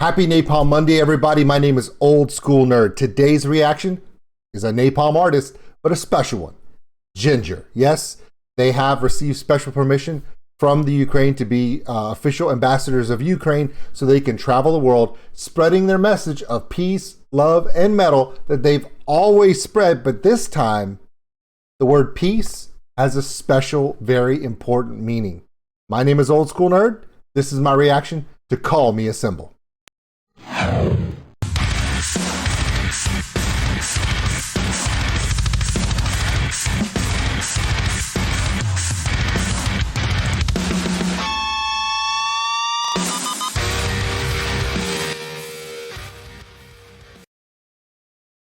Happy Napalm Monday, everybody. My name is Old School Nerd. Today's reaction is a Napalm artist, but a special one. Jinjer. Yes, they have received special permission from the Ukraine to be official ambassadors of Ukraine so they can travel the world spreading their message of peace, love, and metal that they've always spread. But this time, the word peace has a special, very important meaning. My name is Old School Nerd. This is my reaction to Call Me a Symbol.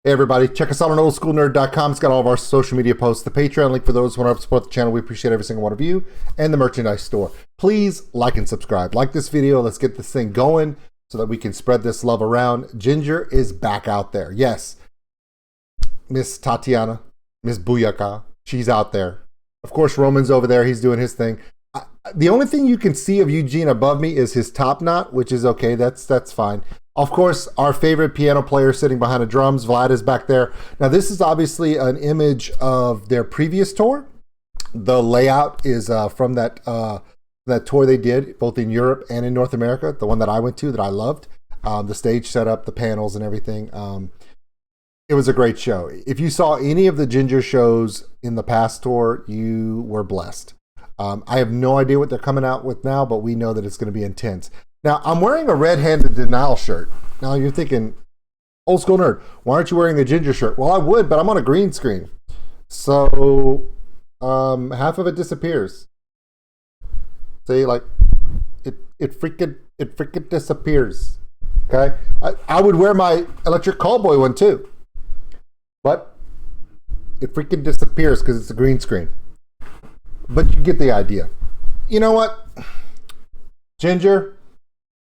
Hey everybody, check us out on OldSkuleNerd.com. It's got all of our social media posts, the Patreon link for those who want to support the channel. We appreciate every single one of you, and the merchandise store. Please like and subscribe. Like this video. Let's get this thing going so that we can spread this love around. Jinjer is back out there. Yes, Miss Tatiana, Miss Buyaka, she's out there. Of course, Roman's over there. He's doing his thing. The only thing you can see of Eugene above me is his top knot, which is okay. That's fine. Of course, our favorite piano player sitting behind the drums, Vlad, is back there. Now, this is obviously an image of their previous tour. The layout is from that tour they did, both in Europe and in North America, the one that I went to that I loved. The stage setup, the panels and everything. It was a great show. If you saw any of the Jinjer shows in the past tour, you were blessed. I have no idea what they're coming out with now, but we know that it's going to be intense. Now, I'm wearing a red-handed denial shirt. Now, you're thinking, Old School Nerd, why aren't you wearing the Jinjer shirt? Well, I would, but I'm on a green screen. So, half of it disappears. See, like, it freaking disappears. Okay? I would wear my electric callboy one, too. But it freaking disappears because it's a green screen. But you get the idea. You know what? Jinjer,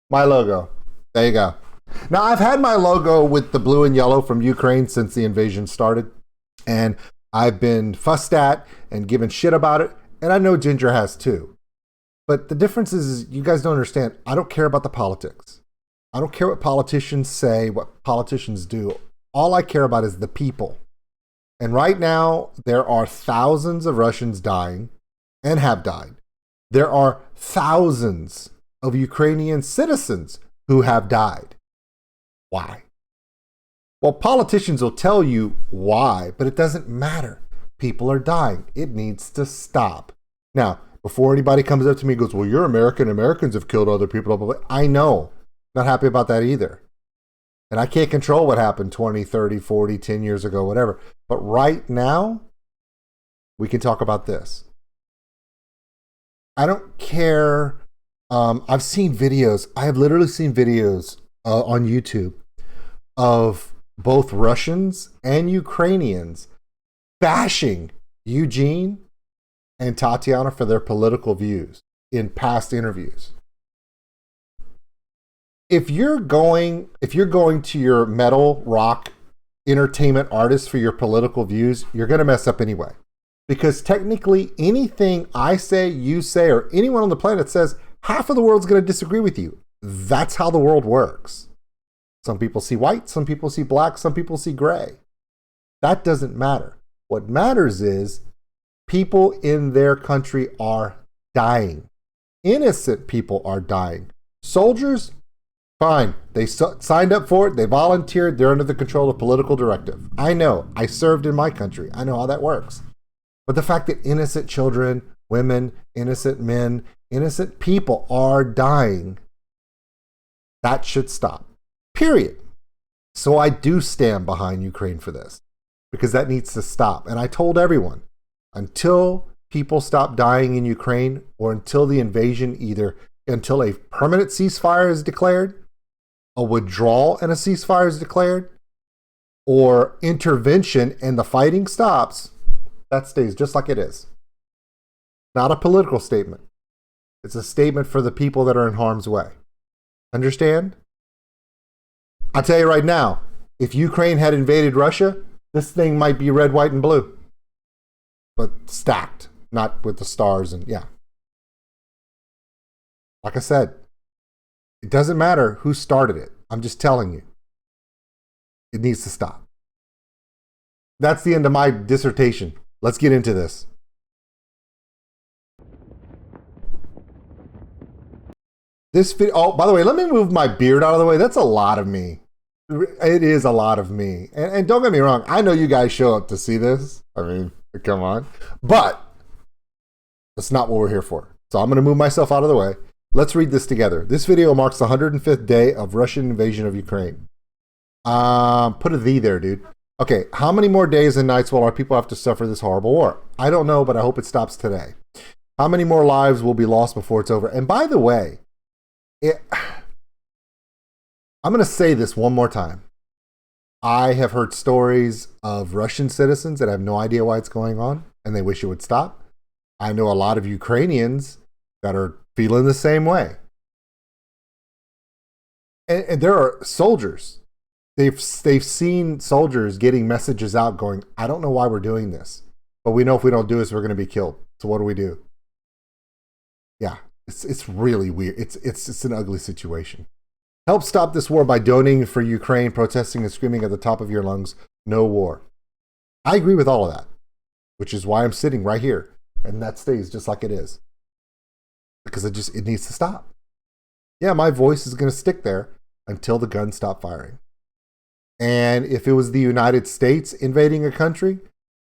my logo. There you go. Now, I've had my logo with the blue and yellow from Ukraine since the invasion started. And I've been fussed at and given shit about it. And I know Jinjer has too. But the difference is you guys don't understand. I don't care about the politics. I don't care what politicians say, what politicians do. All I care about is the people. And right now, there are thousands of Russians dying and have died. There are thousands of Ukrainian citizens who have died. Why? Well, politicians will tell you why, but it doesn't matter. People are dying. It needs to stop. Now, before anybody comes up to me and goes, well, you're American. Americans have killed other people. Blah, blah, blah. I know. Not happy about that either. And I can't control what happened 20, 30, 40, 10 years ago, whatever. But right now, we can talk about this. I don't care. I've seen videos. I have literally seen videos on YouTube of both Russians and Ukrainians bashing Eugene and Tatiana for their political views in past interviews. If you're going to your metal, rock, entertainment artists for your political views, you're going to mess up anyway. Because technically anything I say, you say, or anyone on the planet says, half of the world's going to disagree with you. That's how the world works. Some people see white, some people see black, some people see gray. That doesn't matter. What matters is people in their country are dying. Innocent people are dying. Soldiers, fine. They signed up for it. They volunteered. They're under the control of political directive. I know. I served in my country. I know how that works. But the fact that innocent children, women, innocent men, innocent people are dying, that should stop. Period. So I do stand behind Ukraine for this because that needs to stop. And I told everyone, until people stop dying in Ukraine or until the invasion, until a permanent ceasefire is declared, a withdrawal and a ceasefire is declared, or intervention and the fighting stops, that stays just like it is. Not a political statement. It's a statement for the people that are in harm's way. Understand? I'll tell you right now, if Ukraine had invaded Russia, this thing might be red, white, and blue. But stacked, not with the stars and yeah. Like I said, doesn't matter who started it. I'm just telling you. It needs to stop. That's the end of my dissertation. Let's get into this. This video, oh, by the way, let me move my beard out of the way. That's a lot of me. It is a lot of me. And don't get me wrong, I know you guys show up to see this. I mean, come on. But that's not what we're here for. So I'm going to move myself out of the way. Let's read this together. This video marks the 105th day of Russian invasion of Ukraine. Put a "the" there, dude. Okay, how many more days and nights will our people have to suffer this horrible war? I don't know, but I hope it stops today. How many more lives will be lost before it's over? And by the way, I'm going to say this one more time. I have heard stories of Russian citizens that have no idea why it's going on, and they wish it would stop. I know a lot of Ukrainians that are feeling the same way. And there are soldiers. They've seen soldiers getting messages out going, I don't know why we're doing this, but we know if we don't do this, we're going to be killed. So what do we do? Yeah, it's really weird. It's an ugly situation. Help stop this war by donating for Ukraine, protesting and screaming at the top of your lungs, no war. I agree with all of that, which is why I'm sitting right here. And that stays just like it is. Because it needs to stop. Yeah, my voice is going to stick there until the guns stop firing. And if it was the United States invading a country,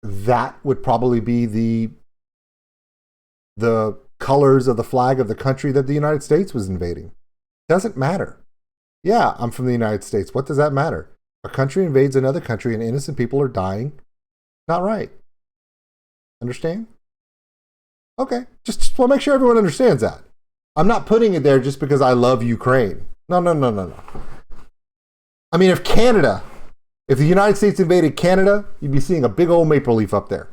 that would probably be the colors of the flag of the country that the United States was invading. Doesn't matter. Yeah, I'm from the United States. What does that matter? A country invades another country and innocent people are dying. Not right. Understand? Okay, just want to make sure everyone understands that. I'm not putting it there just because I love Ukraine. No. I mean, if the United States invaded Canada, you'd be seeing a big old maple leaf up there.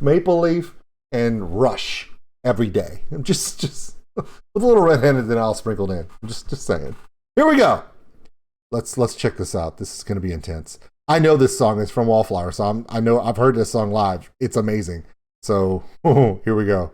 Maple leaf and Rush every day. I'm just with a little red-handed and all sprinkled in. I'm just saying. Here we go. Let's check this out. This is going to be intense. I know this song is from Wallflower, so I've heard this song live. It's amazing. So here we go.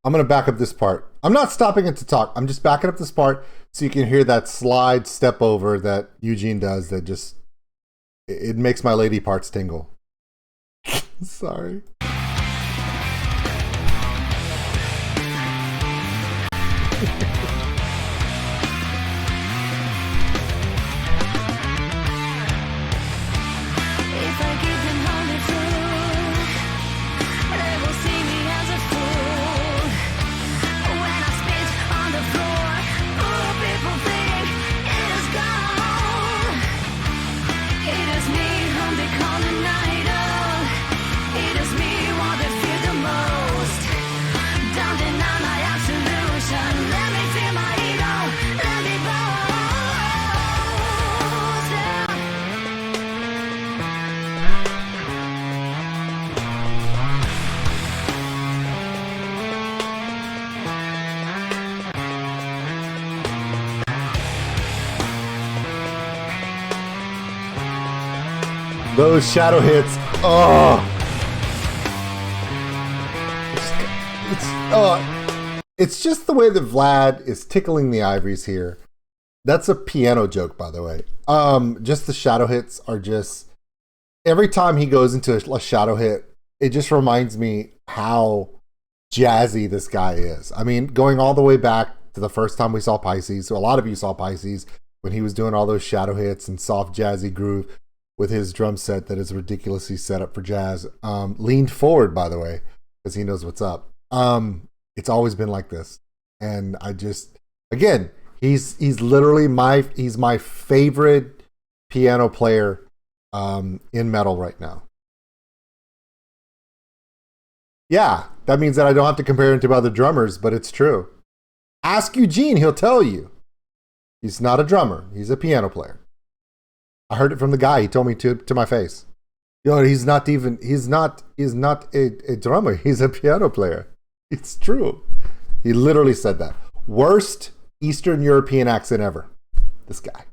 I'm going to back up this part. I'm not stopping it to talk. I'm just backing up this part so you can hear that slide step over that Eugene does that just It makes my lady parts tingle. Sorry. Those shadow hits. Oh. It's just the way that Vlad is tickling the ivories here. That's a piano joke, by the way. Just the shadow hits are just, every time he goes into a shadow hit, it just reminds me how jazzy this guy is. I mean, going all the way back to the first time we saw Pisces, so a lot of you saw Pisces when he was doing all those shadow hits and soft jazzy groove with his drum set that is ridiculously set up for jazz. Leaned forward, by the way, because he knows what's up. It's always been like this. And I just, again, he's literally he's my favorite piano player in metal right now. Yeah, that means that I don't have to compare him to other drummers, but it's true. Ask Eugene, he'll tell you. He's not a drummer, he's a piano player. I heard it from the guy. He told me to my face. Yo, he's not a drummer. He's a piano player. It's true. He literally said that. Worst Eastern European accent ever. This guy.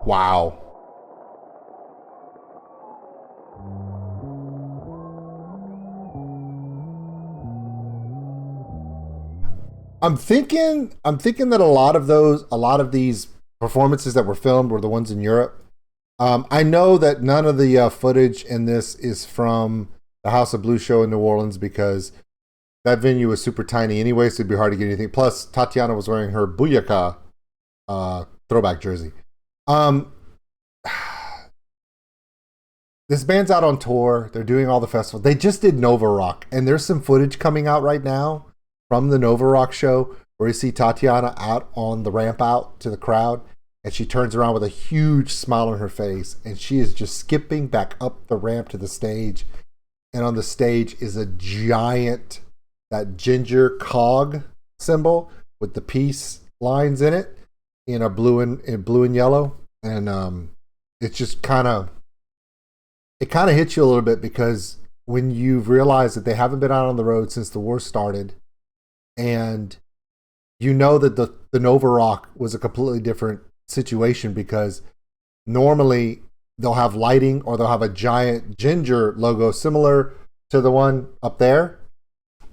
Wow. I'm thinking that a lot of these performances that were filmed were the ones in Europe. I know that none of the footage in this is from the House of Blues show in New Orleans because that venue was super tiny anyway, so it'd be hard to get anything. Plus, Tatiana was wearing her Booyaka throwback jersey. This band's out on tour. They're doing all the festivals. They just did Nova Rock, and there's some footage coming out right now from the Nova Rock show where you see Tatiana out on the ramp out to the crowd, and she turns around with a huge smile on her face, and she is just skipping back up the ramp to the stage. And on the stage is a giant, that Jinjer cog symbol with the peace lines in it in a blue and yellow. And it's just it kind of hits you a little bit because when you've realized that they haven't been out on the road since the war started, and you know that the Nova Rock was a completely different situation because normally they'll have lighting or they'll have a giant Jinjer logo similar to the one up there,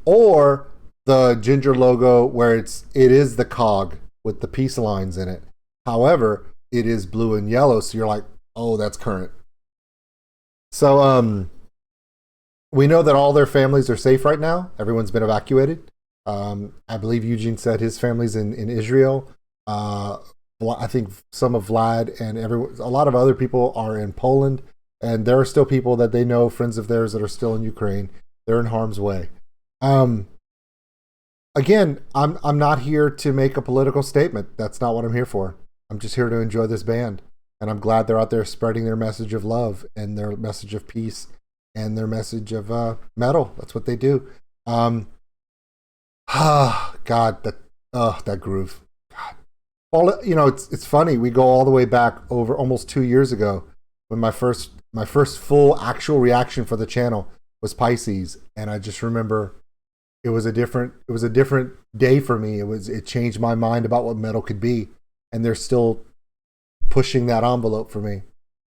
or the Jinjer logo where it is the cog with the peace lines in it. However, it is blue and yellow, so you're like, oh, that's current. So We know that all their families are safe right now. Everyone's been evacuated. I believe Eugene said his family's in Israel. I think some of Vlad and a lot of other people are in Poland. And there are still people that they know, friends of theirs, that are still in Ukraine. They're in harm's way. Again, I'm not here to make a political statement. That's not what I'm here for. I'm just here to enjoy this band. And I'm glad they're out there spreading their message of love and their message of peace and their message of metal. That's what they do. God, that groove. God. Well, you know, it's funny. We go all the way back over almost 2 years ago when my first full actual reaction for the channel was Pisces, and I just remember it was a different day for me. It changed my mind about what metal could be, and they're still pushing that envelope for me,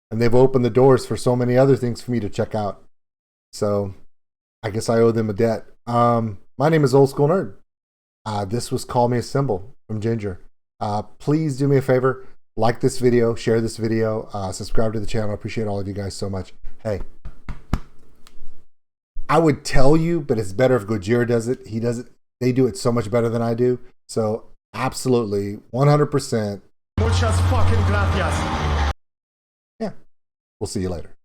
and they've opened the doors for so many other things for me to check out. So I guess I owe them a debt. My name is Old School Nerd. This was Call Me a Symbol from Jinjer. Please do me a favor, like this video, share this video, subscribe to the channel. I appreciate all of you guys so much. Hey, I would tell you, but it's better if Gojira does it. He does it. They do it so much better than I do. So absolutely, 100%. Muchas fucking gracias. Yeah. We'll see you later.